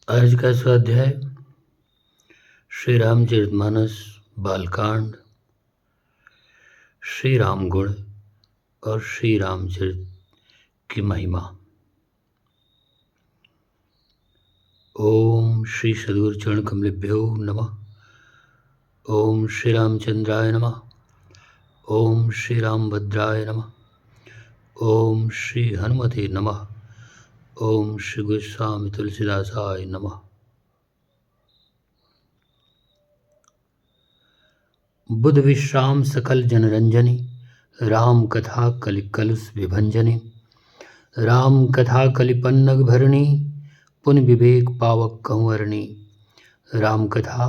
आज का स्वाध्याय श्री रामचरितमानस बालकांड, श्री राम गुण और श्री रामचरित की महिमा। ओम श्री सद्गुरु चरण कमलेभ्यो नमः। ओम श्री रामचंद्राय नमः। ओम श्री रामभद्राय नमः। ओम श्री हनुमते नमः। ओम श्री गोस्वामी तुलसीदासाय नमः। बुध विश्राम सकल जनरंजनी, राम कथा कलि कलुष विभंजनी। राम कथा कलि पन्नग भरणी, पुन विवेक पावक कंवरणी। राम कथा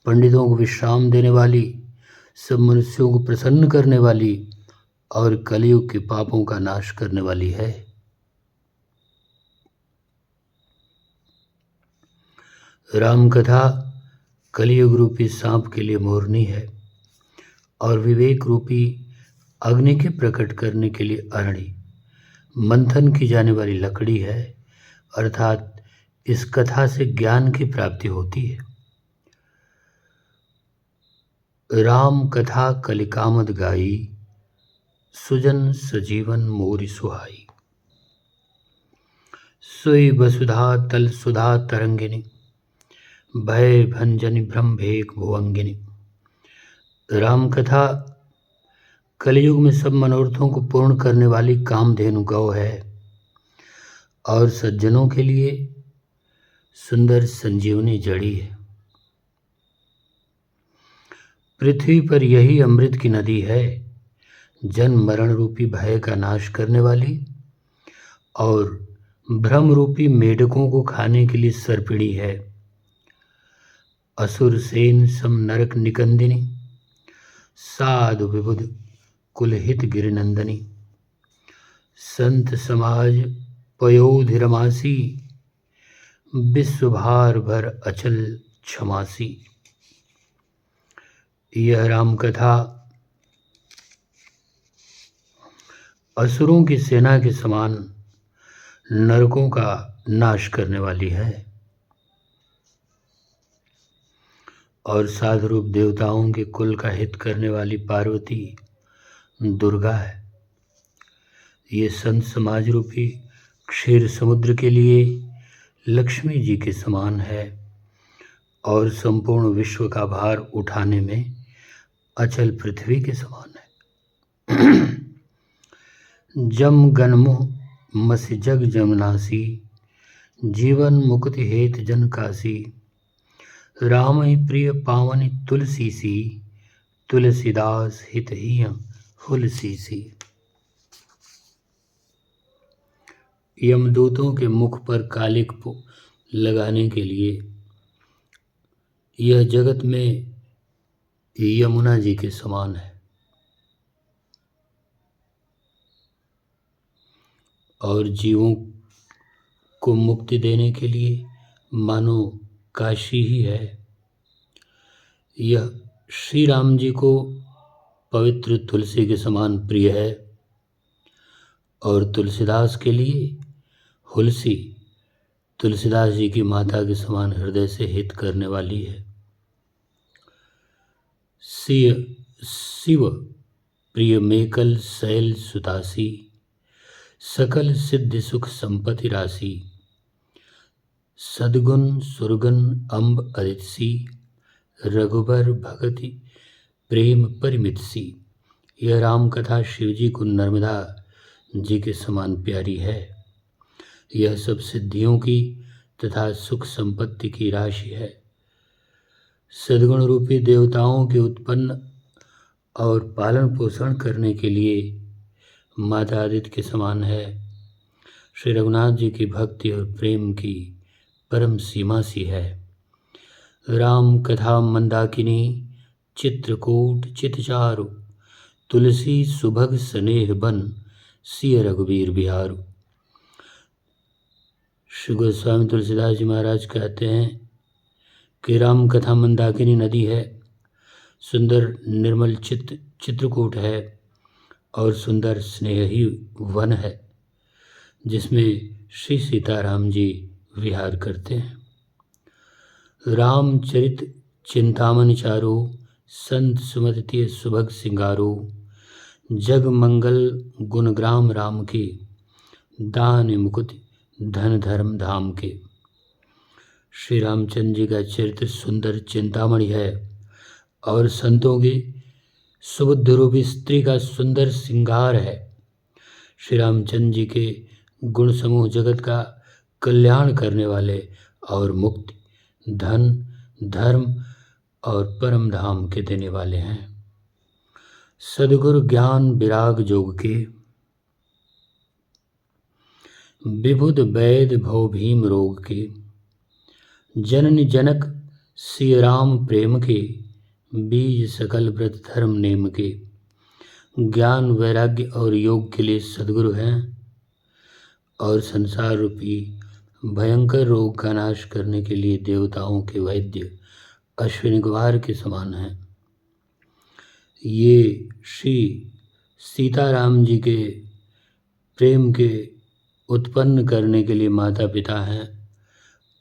पंडितों को विश्राम देने वाली, सब मनुष्यों को प्रसन्न करने वाली और कलयुग के पापों का नाश करने वाली है। राम कथा कलयुग रूपी सांप के लिए मोरनी है और विवेक रूपी अग्नि के प्रकट करने के लिए अरणी, मंथन की जाने वाली लकड़ी है। अर्थात इस कथा से ज्ञान की प्राप्ति होती है। राम कथा कलिकामद गाई, सुजन सजीवन मोरि सुहाई। सोई वसुधा तल सुधा तरंगिनी, भय भंजनी ब्रह्मेक भुवंगिनी। राम कथा कलयुग में सब मनोरथों को पूर्ण करने वाली कामधेनु गौ है और सज्जनों के लिए सुंदर संजीवनी जड़ी है। पृथ्वी पर यही अमृत की नदी है, जन्म मरण रूपी भय का नाश करने वाली और भ्रम रूपी मेढकों को खाने के लिए सर्पिणी है। असुर सेन सम नरक निकंदिनी, साधु विबुध कुलहित गिरिनंदनी। संत समाज पयोधिरमासी, विश्वभार भर अचल क्षमासी। यह राम कथा असुरों की सेना के समान नरकों का नाश करने वाली है और साधु रूप देवताओं के कुल का हित करने वाली पार्वती दुर्गा है। ये संत समाज रूपी क्षीर समुद्र के लिए लक्ष्मी जी के समान है और संपूर्ण विश्व का भार उठाने में अचल पृथ्वी के समान है। जम गनमुह मसि जग जमनासी, जीवन मुक्ति हेत जन कासी। राम ही प्रिय पावनी तुलसी सी, तुलसीदास हित ही हुलसी सी। यमदूतों के मुख पर कालिक लगाने के लिए यह जगत में यमुना जी के समान है और जीवों को मुक्ति देने के लिए मानो काशी ही है। यह श्री राम जी को पवित्र तुलसी के समान प्रिय है और तुलसीदास के लिए हुलसी तुलसीदास जी की माता के समान हृदय से हित करने वाली है। शिव प्रिय मेकल शैल सुतासी, सकल सिद्धि सुख संपत्ति राशि। सद्गुण सुरगन अम्ब अदितसी, रघुबर भगति प्रेम परिमित सी। यह राम कथा शिवजी को नर्मदा जी के समान प्यारी है। यह सब सिद्धियों की तथा सुख संपत्ति की राशि है। सद्गुण रूपी देवताओं के उत्पन्न और पालन पोषण करने के लिए माता आदित्य के समान है। श्री रघुनाथ जी की भक्ति और प्रेम की परम सीमा सी है। राम कथा मंदाकिनी, चित्रकूट चितचारु। तुलसी सुभग स्नेह बन, सिय रघुवीर बिहारु। श्री गोस्वामी तुलसीदास जी महाराज कहते हैं कि राम कथा मंदाकिनी नदी है, सुंदर निर्मल चित्रकूट है और सुंदर स्नेही वन है जिसमें श्री सीताराम जी विहार करते हैं। रामचरित चिंतामणि चारो, संत सुमति सुभग सिंगारो। जग मंगल गुणग्राम राम के, दान मुकुट धन धर्म धाम के। श्री रामचंद्र जी का चरित्र सुंदर चिंतामणि है और संतों की सुबुद्ध रूपी स्त्री का सुंदर श्रृंगार है। श्री रामचंद्र जी के गुण समूह जगत का कल्याण करने वाले और मुक्ति, धन, धर्म और परम धाम के देने वाले हैं। सद्गुरु ज्ञान विराग जोग के, विबुध वैद भव भीम रोग के। जननी जनक सिय राम प्रेम के, बीज सकल व्रत धर्म नेम के। ज्ञान वैराग्य और योग के लिए सद्गुरु हैं और संसार रूपी भयंकर रोग का नाश करने के लिए देवताओं के वैद्य अश्विनी कुमार के समान हैं। ये श्री सीताराम जी के प्रेम के उत्पन्न करने के लिए माता पिता हैं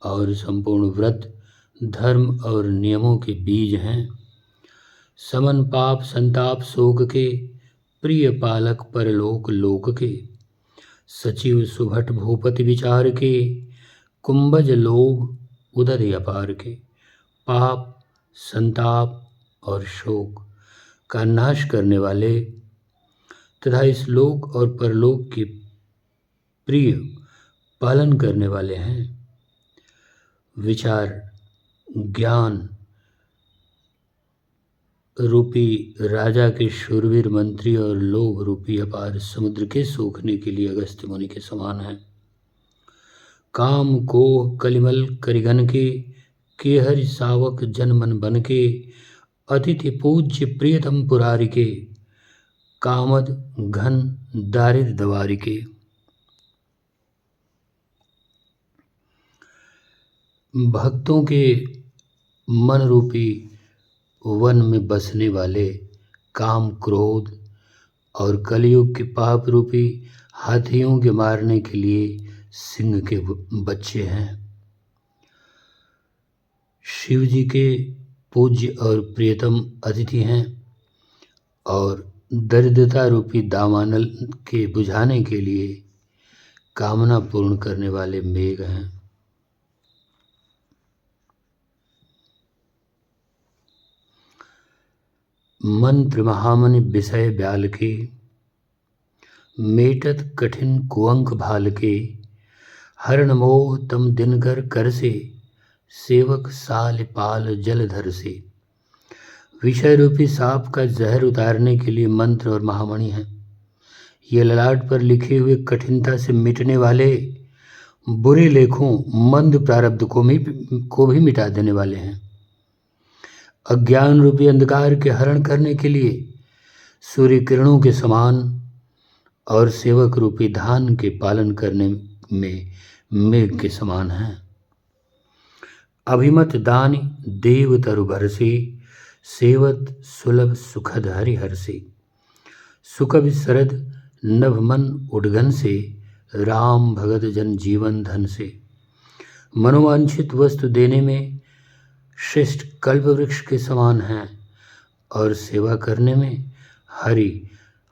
और संपूर्ण व्रत, धर्म और नियमों के बीज हैं। समन पाप संताप शोक के, प्रिय पालक परलोक लोक के। सचिव सुभट भूपति विचार के, कुंभज लोभ उदर अपार के। पाप संताप और शोक का नाश करने वाले तथा इस लोक और परलोक के प्रिय पालन करने वाले हैं। विचार ज्ञान रूपी राजा के शूरवीर मंत्री और लोभ रूपी अपार समुद्र के सूखने के लिए अगस्त्य मुनि के समान हैं। काम कोह कलिमल करिगन के हरि सावक जन मन बन के। अतिथि पूज्य प्रियतम पुरारी के, कामद घन दारिद दवारी के। भक्तों के मन रूपी वन में बसने वाले काम क्रोध और कलयुग के पाप रूपी हाथियों के मारने के लिए सिंह के बच्चे हैं। शिव जी के पूज्य और प्रियतम अतिथि हैं और दरिद्रता रूपी दावानल के बुझाने के लिए कामना पूर्ण करने वाले मेघ हैं। मंत्र महामनि विषय ब्याल के, मेटत कठिन कुअंक भाल के। हरण मोह तम दिनकर कर से, सेवक साल पाल जलधर से। विषय रूपी सांप का जहर उतारने के लिए मंत्र और महामणि हैं। ये ललाट पर लिखे हुए कठिनता से मिटने वाले बुरे लेखों मंद प्रारब्ध को भी मिटा देने वाले हैं। अज्ञान रूपी अंधकार के हरण करने के लिए सूर्य किरणों के समान और सेवक रूपी धान के पालन करने में मेघ के समान हैं। अभिमत दान देव तरु भरसे, सेवत सुलभ सुखद हरिहर से। सुकवि शरद नभ मन उडगन से, राम भगत जन जीवन धन से। मनोवांछित वस्तु देने में श्रेष्ठ कल्प वृक्ष के समान हैं और सेवा करने में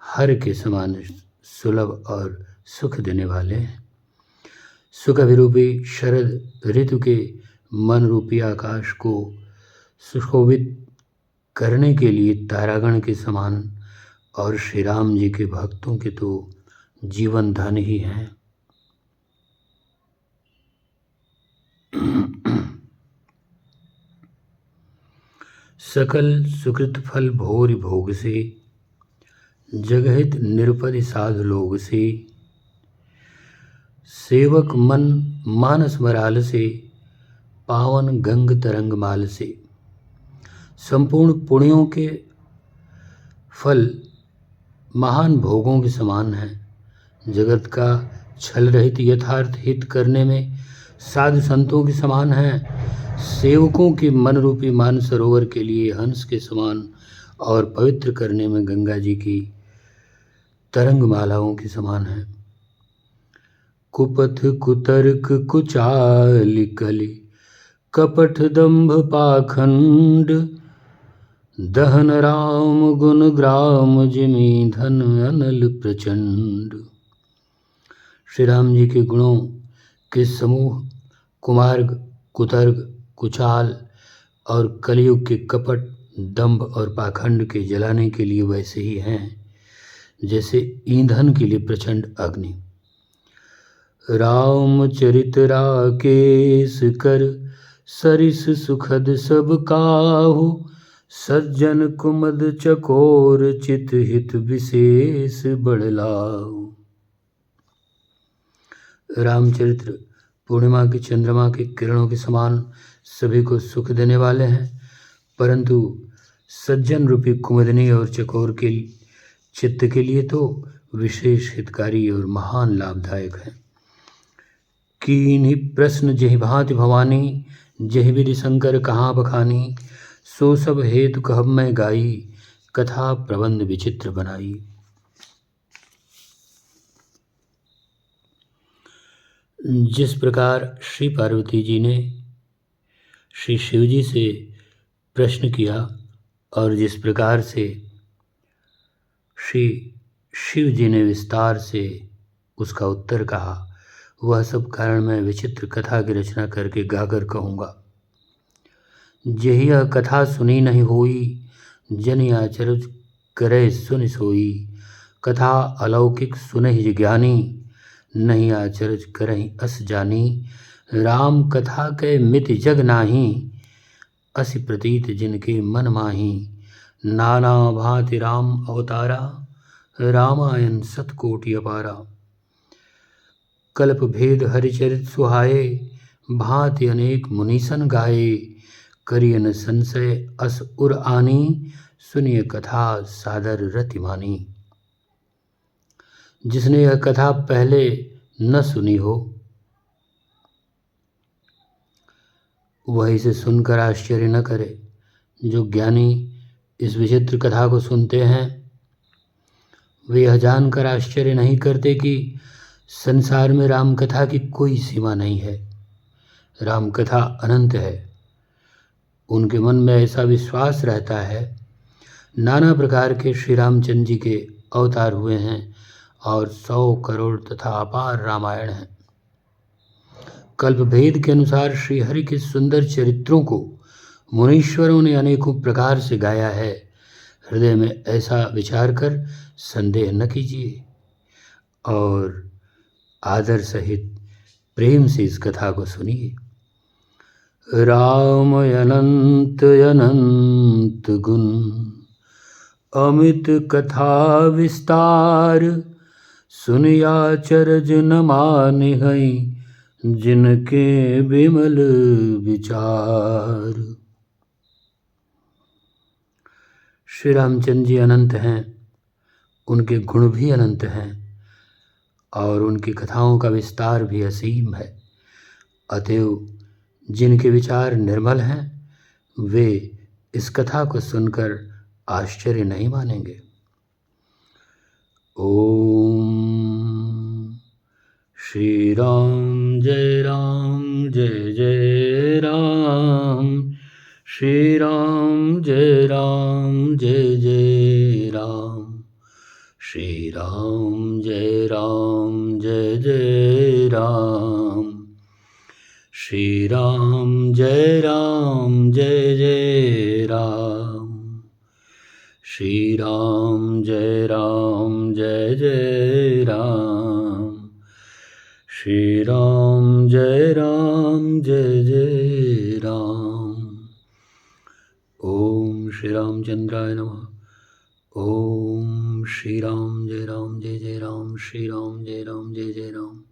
हर के समान सुलभ और सुख देने वाले हैं। सुखभिरूपी शरद ऋतु के मन रूपी आकाश को सुशोभित करने के लिए तारागण के समान और श्री राम जी के भक्तों के तो जीवन धन ही हैं। सकल सुकृत फल भोरि भोग से, जगहित निरुपधि साधु लोग से। सेवक मन मानस मराल से, पावन गंग तरंग माल से। संपूर्ण पुण्यों के फल महान भोगों के समान हैं। जगत का छल रहित यथार्थ हित करने में साधु संतों के समान हैं। सेवकों के मन रूपी मानसरोवर के लिए हंस के समान और पवित्र करने में गंगा जी की तरंग मालाओं के समान हैं। कुपथ कुतर्क कुचाल कली, कपट दंभ पाखंड, दहन राम गुण ग्राम जिमि धन अनल प्रचंड। श्री राम जी के गुणों के समूह कुमार्ग, कुतर्क, कुचाल और कलयुग के कपट, दंभ और पाखंड के जलाने के लिए वैसे ही हैं जैसे ईंधन के लिए प्रचंड अग्नि। रामचरित राकेश कर, सरिस सुखद सब काहू, सज्जन कुमद चकोर, चित हित विशेष बढ़लाऊ। रामचरित्र पूर्णिमा की चंद्रमा के किरणों के समान सभी को सुख देने वाले हैं, परंतु सज्जन रूपी कुमुदनी और चकोर के चित्त के लिए तो विशेष हितकारी और महान लाभदायक है। कीन्ही प्रश्न जहि भांति भवानी, जहि विधि शंकर कहाँ बखानी, सो सब हेतु कहब मैं गाई, कथा प्रबंध विचित्र बनाई। जिस प्रकार श्री पार्वती जी ने श्री शिव जी से प्रश्न किया और जिस प्रकार से श्री शिव जी ने विस्तार से उसका उत्तर कहा, वह सब कारण मैं विचित्र कथा की रचना करके गाकर कहूँगा। जेहि यह कथा सुनी नहीं होई, जनि आचरज करे सुनि सोई। कथा अलौकिक सुनहि ज्ञानी, नहीं आचरज करहि अस जानी। राम कथा के मिति जग नाही, असि प्रतीत जिनके मन माही। नाना भांति राम अवतारा, रामायण सतकोटि अपारा। कल्प भेद हरिचरित सुहाए, भांति अनेक मुनीसन गाए। करियन संशय अस उर आनी, सुनिय कथा सादर रति मानी। जिसने यह कथा पहले न सुनी हो, वह इसे सुनकर आश्चर्य न करे। जो ज्ञानी इस विचित्र कथा को सुनते हैं, वे यह जानकर आश्चर्य नहीं करते कि संसार में राम कथा की कोई सीमा नहीं है, राम कथा अनंत है। उनके मन में ऐसा विश्वास रहता है। नाना प्रकार के श्री रामचंद्र जी के अवतार हुए हैं और 100 करोड़ तथा अपार रामायण हैं। कल्प भेद के अनुसार श्री हरि के सुंदर चरित्रों को मुनीश्वरों ने अनेकों प्रकार से गाया है। हृदय में ऐसा विचार कर संदेह न कीजिए और आदर सहित प्रेम से इस कथा को सुनिए। राम अनंत अनंत गुण, अमित कथा विस्तार। सुनिया चरज न मानिहै, जिनके विमल विचार। श्री रामचंद्र जी अनंत हैं, उनके गुण भी अनंत हैं और उनकी कथाओं का विस्तार भी असीम है। अतएव जिनके विचार निर्मल हैं, वे इस कथा को सुनकर आश्चर्य नहीं मानेंगे। ओम श्री राम जय जय राम। श्री राम जय जय राम। श्री राम जय जय राम। श्री राम जय जय राम। श्री राम जय जय राम। श्री राम जय जय राम। ओम श्री रामचंद्राय नमः। ओम श्री राम जय जय राम। श्री राम जय जय राम।